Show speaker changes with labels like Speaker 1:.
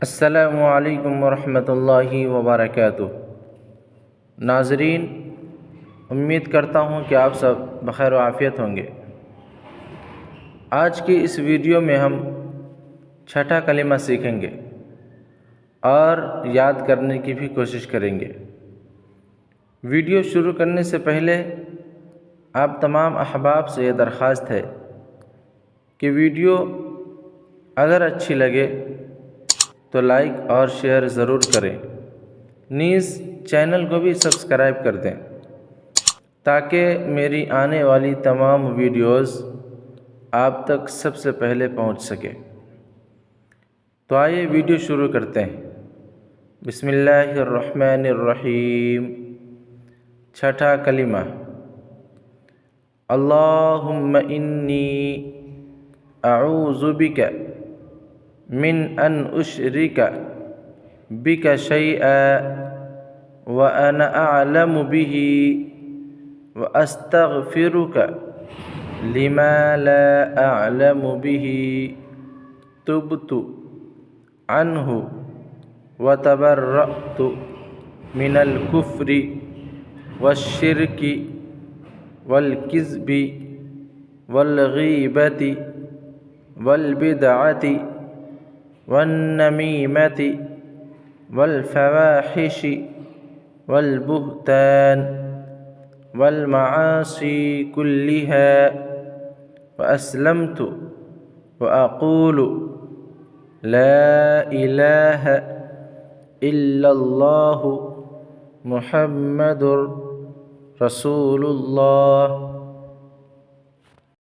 Speaker 1: السلام علیکم ورحمۃ اللہ وبرکاتہ۔ ناظرین، امید کرتا ہوں کہ آپ سب بخیر و عافیت ہوں گے۔ آج کی اس ویڈیو میں ہم چھٹا کلمہ سیکھیں گے اور یاد کرنے کی بھی کوشش کریں گے۔ ویڈیو شروع کرنے سے پہلے آپ تمام احباب سے یہ درخواست ہے کہ ویڈیو اگر اچھی لگے تو لائک اور شیئر ضرور کریں، نیز چینل کو بھی سبسکرائب کر دیں تاکہ میری آنے والی تمام ویڈیوز آپ تک سب سے پہلے پہنچ سکے۔ تو آئیے ویڈیو شروع کرتے ہیں۔ بسم اللہ الرحمن الرحیم۔ چھٹا کلمہ، اللہم انی اعوذ بک من ان اشرک بک شیئا وانا اعلم به واستغفرک لما لا اعلم به تبت عنہ وتبرأت من الکفر والشرک والکذب والغیبۃ والبدعۃ والنمیمۃ والفواحش والبہتان والمعاصی كلها وأسلمت وأقول لا إله إلا الله محمد رسول الله۔